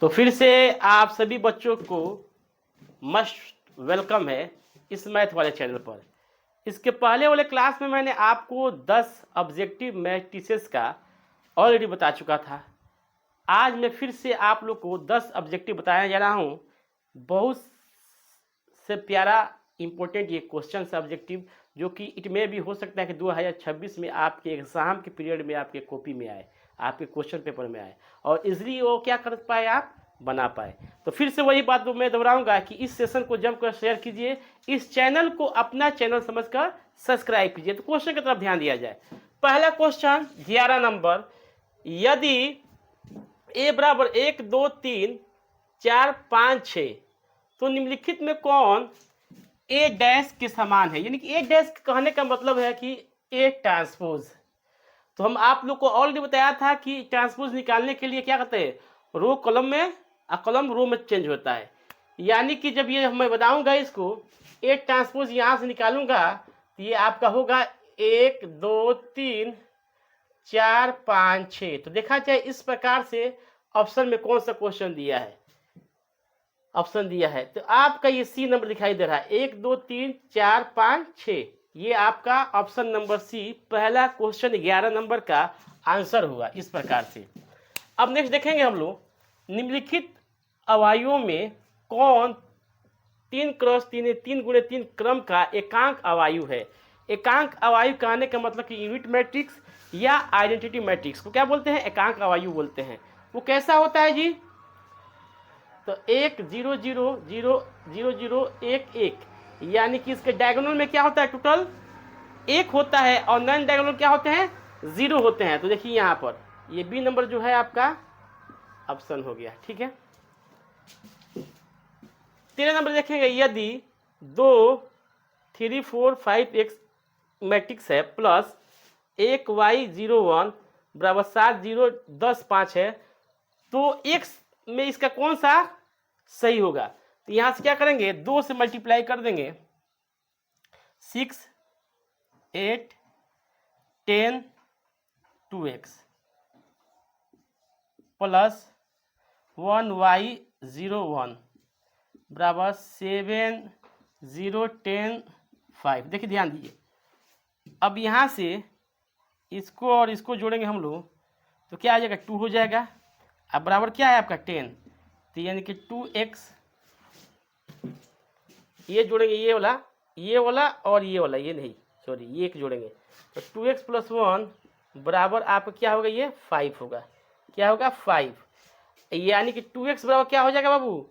तो फिर से आप सभी बच्चों को मस्ट वेलकम है इस मैथ वाले चैनल पर। इसके पहले वाले क्लास में मैंने आपको 10 ऑब्जेक्टिव मैट्रिसेस का ऑलरेडी बता चुका था। आज मैं फिर से आप लोग को 10 ऑब्जेक्टिव बताने जा रहा हूँ। बहुत से प्यारा इम्पोर्टेंट ये क्वेश्चन ऑब्जेक्टिव जो कि इट में भी हो सकता है कि 2026 में आपके एग्जाम के पीरियड में आपके कॉपी में आए, आपके क्वेश्चन पेपर में आए और इजली वो क्या कर पाए, आप बना पाए। तो फिर से वही बात मैं दोहराऊंगा कि इस सेशन को जमकर शेयर कीजिए, इस चैनल को अपना चैनल समझकर सब्सक्राइब कीजिए। तो क्वेश्चन की तरफ ध्यान दिया जाए। पहला क्वेश्चन 11 नंबर, यदि ए बराबर 1 2 3 4 5 6 तो निम्नलिखित में कौन ए डैश के समान है। यानी कि ए डैश कहने का मतलब है कि ए ट्रांसपोज। तो हम आप लोग को ऑलरेडी बताया था कि ट्रांसपोज निकालने के लिए क्या करते हैं, रो कॉलम में और कॉलम रो में चेंज होता है। यानी कि जब ये मैं बताऊंगा इसको ए ट्रांसपोज यहाँ से निकालूंगा तो ये आपका होगा 1 2 3 4 5 6। तो देखा जाए इस प्रकार से ऑप्शन में कौन सा क्वेश्चन दिया है, ऑप्शन दिया है तो आपका ये सी नंबर दिखाई दे रहा है 1 2 3 4 5 6। ये आपका ऑप्शन नंबर सी पहला क्वेश्चन 11 नंबर का आंसर हुआ इस प्रकार से। अब नेक्स्ट देखेंगे हम लोग, निम्नलिखित अवयवों में कौन 3 क्रॉस 3 3 गुणे 3 क्रम का एकांक अवयव है। एकांक अवयव कहने का मतलब कि यूनिट मैट्रिक्स या आइडेंटिटी मैट्रिक्स को क्या बोलते हैं, एकांक अवयव बोलते हैं। वो कैसा होता है जी, तो 1 0 0 0 0 0 1 1, यानी कि इसके डायगोनल में क्या होता है, टोटल 1 होता है और नॉन डायगोनल क्या होते हैं, 0 होते हैं। तो देखिए यहाँ पर ये बी नंबर जो है आपका ऑप्शन हो गया। ठीक है, 13 नंबर देखेंगे, यदि 2 3 4 5 x मैट्रिक्स है प्लस 1 y 0 1 बराबर 7 0 10 5 है तो x में इसका कौन सा सही होगा। तो यहां से क्या करेंगे, 2 से मल्टीप्लाई कर देंगे, 6 8 10 2x प्लस 1 y 0 1 बराबर 7 0 10 5। देखिए ध्यान दीजिए, अब यहाँ से इसको और इसको जोड़ेंगे हम लोग तो क्या आ जाएगा, 2 हो जाएगा। अब बराबर क्या है आपका 10, तो यानी कि 2x, ये जोड़ेंगे ये वाला और ये वाला, ये नहीं सॉरी ये एक जोड़ेंगे तो 2x प्लस 1 बराबर आपका क्या होगा, ये 5 होगा। क्या होगा 5, यानी कि 2x बराबर क्या हो जाएगा बाबू,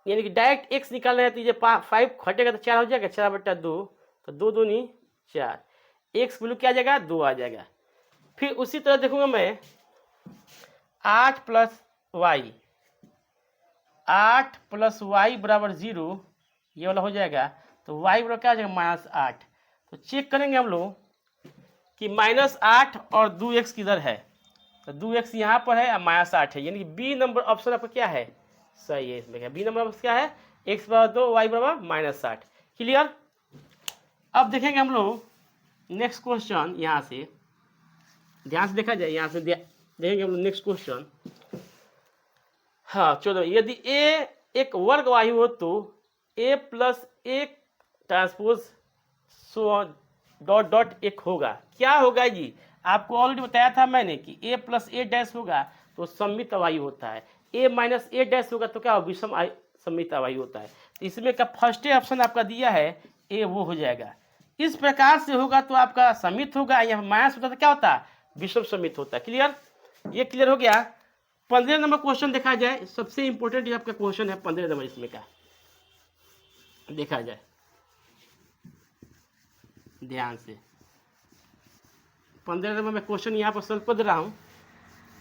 यानी कि डायरेक्ट x निकालना है तो ये 5 घटेगा तो 4 हो जाएगा, 4 बटा 2 तो 2 2 नहीं 4, x वैल्यू क्या आ जाएगा, 2 आ जाएगा। फिर उसी तरह देखूंगा मैं 8 प्लस वाई, 8 प्लस वाई बराबर 0, ये वाला हो जाएगा तो y बराबर क्या आ जाएगा, -8। तो चेक करेंगे हम लोग कि -8 और 2x किधर है, तो 2x यहाँ पर है और -8 है, यानी कि बी नंबर ऑप्शन आपका क्या है, सही है। इसमें बी नंबर ऑप्शन क्या है, x बराबर 2 y बराबर -8। क्लियर। अब देखेंगे हम लोग नेक्स्ट क्वेश्चन, यहाँ से ध्यान से देखा जाए, यहाँ से देखेंगे हम लोग नेक्स्ट क्वेश्चन। हाँ 14, यदि a एक वर्ग वायु हो तो a plus 1 transpose dot dot 1 होगा। क्या होगा जी, आपको ऑलरेडी बताया था मैंने कि a प्लस a डैश होगा तो सममित अवयव होता है, a माइनस a डैश होगा तो क्या विषम सममित अवयव होता है। तो इसमें का फर्स्ट ऑप्शन आपका दिया है a, वो हो जाएगा। इस प्रकार से होगा तो आपका समित होगा, यहाँ माइनस होता तो क्या होता है, विषम समित होता है। क्लियर, ये क्लियर हो गया। 15 नंबर क्वेश्चन देखा जाए, सबसे इंपॉर्टेंट ये आपका क्वेश्चन है 15 नंबर, इसमें का देखा जाए ध्यान से। 15 नंबर में क्वेश्चन यहाँ पर सॉल्व कर दे रहा हूँ,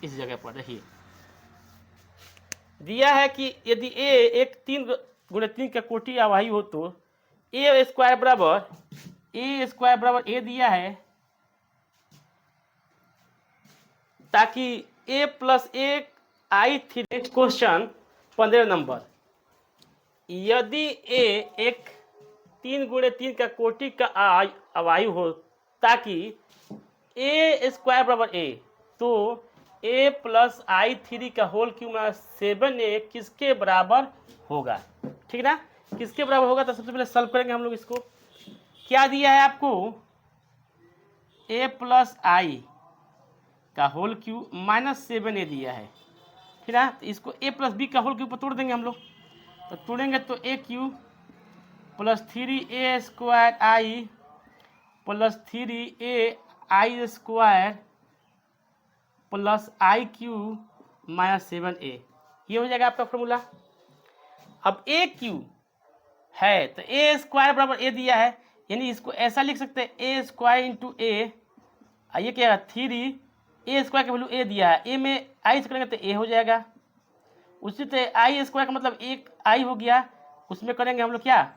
इस जगह पर रहिए। दिया है कि यदि a एक 3 गुणे 3 का कोटि अवयव हो तो a स्क्वायर बराबर a दिया है, ताकि a plus 1 i3। Question 15 number, यदि a एक 3 गुणे 3 का कोटि का अवयव हो ताकि a स्क्वायर बराबर a, तो ए प्लस आई थ्री का होल क्यूब माइनस 7a किसके बराबर होगा, ठीक ना। किसके बराबर होगा तो सबसे पहले सॉल्व करेंगे हम लोग इसको। क्या दिया है आपको, ए प्लस आई का होल क्यूब माइनस 7a दिया है, ठीक है। तो इसको ए प्लस बी का होल क्यूब पर तोड़ देंगे हम लोग। तो तोड़ेंगे तो ए क्यूब प्लस 3a² आई प्लस 3a आई स्क्वायर प्लस आई क्यूब माइनस 7a, ये हो जाएगा आपका फॉर्मूला। अब ए क्यूब है तो ए स्क्वायर बराबर ए दिया है, यानी इसको ऐसा लिख सकते हैं ए स्क्वायर इंटू ए, ये क्या है 3 ए स्क्वायर का वैल्यू ए दिया है, ए में आई से करेंगे तो ए हो जाएगा। उसी तरह आई स्क्वायर का मतलब एक आई हो गया, उसमें करेंगे हम लोग क्या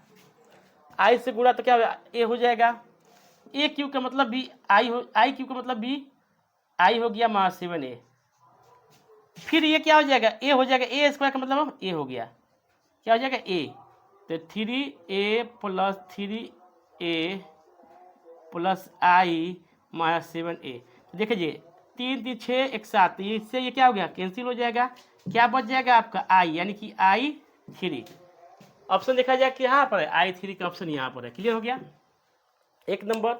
आई से गुणा तो क्या होगा ए हो जाएगा। ए क्यूब का मतलब भी आई हो, आई क्यूब का मतलब भी आई हो गया माइनस 7a। फिर ये क्या हो जाएगा ए हो जाएगा, ए स्क्वायर का मतलब ए हो गया, क्या हो जाएगा ए। तो 3a प्लस 3a प्लस आई माइनस 7a। तो देखिए 3 3 6 1 7, इससे ये क्या हो गया कैंसिल हो जाएगा, क्या बच जाएगा आपका आई, यानी कि I3। ऑप्शन देखा जाए कि यहाँ पर है I3 का ऑप्शन यहाँ पर है। क्लियर हो गया एक नंबर।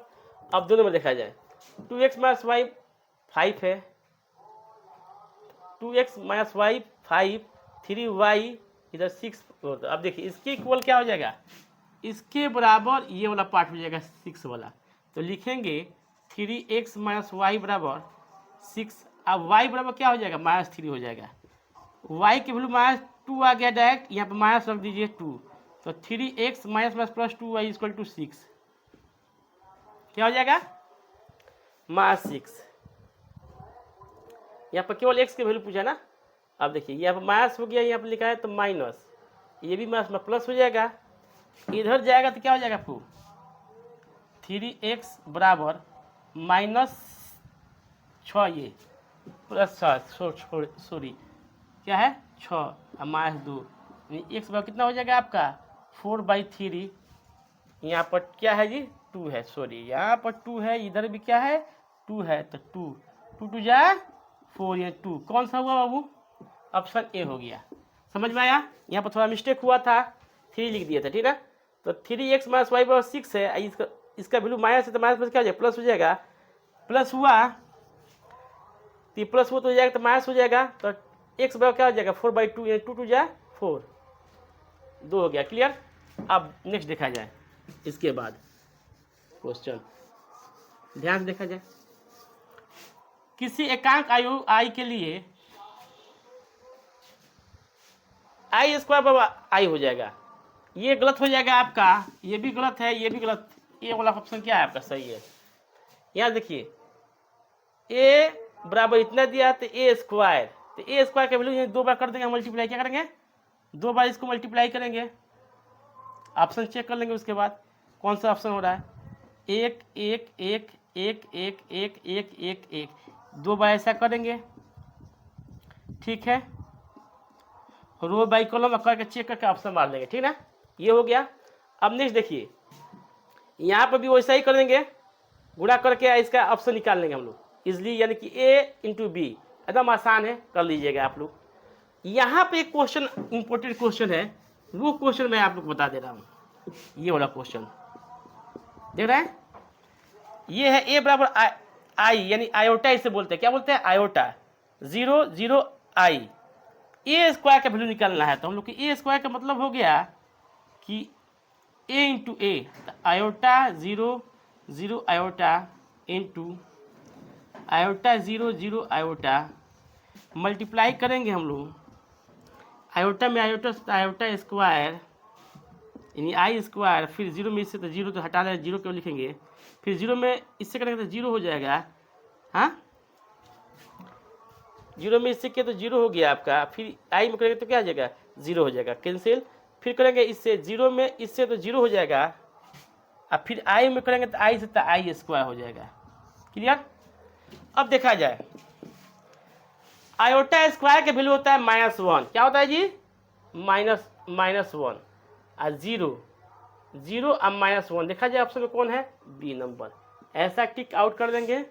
अब 2 नंबर देखा जाए 2x माइनस वाई 5 है, 2x माइनस वाई 5, 3y इधर 6। अब देखिए इसके इक्वल क्या हो जाएगा, इसके बराबर ये वाला पार्ट हो जाएगा 6 वाला। तो लिखेंगे 3x माइनस वाई बराबर 6। अब y बराबर क्या हो जाएगा -3 हो जाएगा, y की वैल्यू -2 आ गया डायरेक्ट, यहाँ पर माइनस रख दीजिए 2। तो 3x minus minus plus 2y equal to 6, क्या हो जाएगा -6। यहाँ पर केवल x की वैल्यू पूछा ना। अब देखिए यहाँ पर माइनस हो गया, यहाँ पर लिखा है तो माइनस, ये भी माइनस में प्लस हो जाएगा, इधर जाएगा तो क्या हो जाएगा आपको 3x बराबर -6 ये प्लस 6 सॉरी क्या है 6 और -2, यानी x बराबर कितना हो जाएगा आपका 4/3। यहाँ पर क्या है जी 2 है, सॉरी यहाँ पर 2 है, इधर भी क्या है 2 है, तो 2 2 जा 4, ये 2 कौन सा हुआ बाबू, ऑप्शन ए हो गया। समझ में आया, यहाँ पर थोड़ा मिस्टेक हुआ था, 3 लिख दिया था, ठीक है। तो 3x माइनस वाई बराबर 6 है, इसका वैल्यू माइनस है तो माइनस क्या हो जाएगा प्लस हो जाएगा, प्लस हुआ तो प्लस हुआ तो हो जाएगा तो माइनस हो जाएगा। तो x बराबर क्या हो जाएगा 4/2, यानी 2 2 जा 4, 2 हो गया। क्लियर। अब नेक्स्ट देखा जाए, इसके बाद क्वेश्चन ध्यान से देखा जाए। किसी एकांक आयु आई के लिए आई स्क्वायर बराबर आई हो जाएगा, ये गलत हो जाएगा आपका, ये भी गलत है, ये भी गलत। ये वाला ऑप्शन क्या है आपका सही है। यहाँ देखिए a बराबर इतना दिया तो ए स्क्वायर, तो ए स्क्वायर का वैल्यू 2 बार कर देंगे मल्टीप्लाई, क्या करेंगे 2 बार इसको मल्टीप्लाई करेंगे। ऑप्शन चेक कर लेंगे उसके बाद कौन सा ऑप्शन हो रहा है, 1 1 1 1 1 1 1 1 1, 2 बार ऐसा करेंगे, ठीक है। रो बाई कॉलम करके चेक करके ऑप्शन मार लेंगे, ठीक ना। ये हो गया। अब नेक्स्ट देखिए यहाँ पर भी वैसा ही करेंगे, गुणा करके इसका ऑप्शन निकाल लेंगे हम लोग इजली, यानी कि a इंटू बी, एकदम आसान है, कर लीजिएगा आप लोग। यहाँ पे एक क्वेश्चन इंपॉर्टेंट क्वेश्चन है, वो क्वेश्चन मैं आप लोग बता दे रहा हूँ। ये वाला क्वेश्चन देख रहे हैं, ये है a बराबर आई, यानी आयोटा इसे बोलते हैं, क्या बोलते हैं आयोटा 0 0 आई। ए स्क्वायर का वैल्यू निकालना है, तो हम लोग की ए स्क्वायर का मतलब हो गया कि a into A, iota 0 0 iota into iota 0 0 iota, multiply करेंगे हम लोग आयोटा में आयोटा स्क्वायर यानी आई स्क्वायर, फिर 0 में इससे तो 0 तो हटा दें, 0 क्यों लिखेंगे, फिर 0 में इससे करेंगे तो 0 हो जाएगा, हाँ 0 में इससे किया तो 0 हो गया आपका, फिर आई में करेंगे तो क्या हो जाएगा 0 हो जाएगा, कैंसिल। फिर करेंगे इससे 0 में इससे तो 0 हो जाएगा, और फिर आई में करेंगे तो आई से तो आई स्क्वायर हो जाएगा। क्लियर। अब देखा जाए आयोटा स्क्वायर का वैल्यू होता है -1, क्या होता है जी -1 और 0 0 और -1। देखा जाए ऑप्शन में कौन है बी नंबर, ऐसा टिक आउट कर देंगे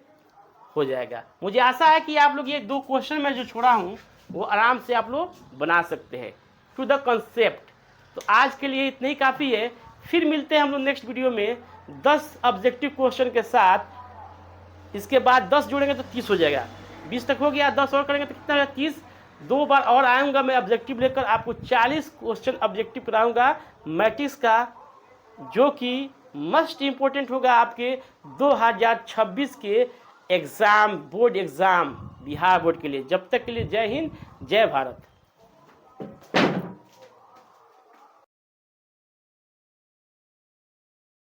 हो जाएगा। मुझे आशा है कि आप लोग ये 2 क्वेश्चन मैं जो छोड़ा हूँ वो आराम से आप लोग बना सकते हैं टू द कंसेप्ट। तो आज के लिए इतना ही काफ़ी है। फिर मिलते हैं हम लोग नेक्स्ट वीडियो में 10 ऑब्जेक्टिव क्वेश्चन के साथ। इसके बाद 10 जोड़ेंगे तो 30 हो जाएगा। 20 तक हो गया, 10 और करेंगे तो कितना होगा 30। 2 बार और आऊँगा मैं ऑब्जेक्टिव लेकर, आपको 40 क्वेश्चन ऑब्जेक्टिव कराऊँगा मैट्रिक्स का, जो कि मस्ट इम्पोर्टेंट होगा आपके 2026 के exam, board exam, Bihar board के लिए। जब तक के लिए जय हिंद, जय भारत।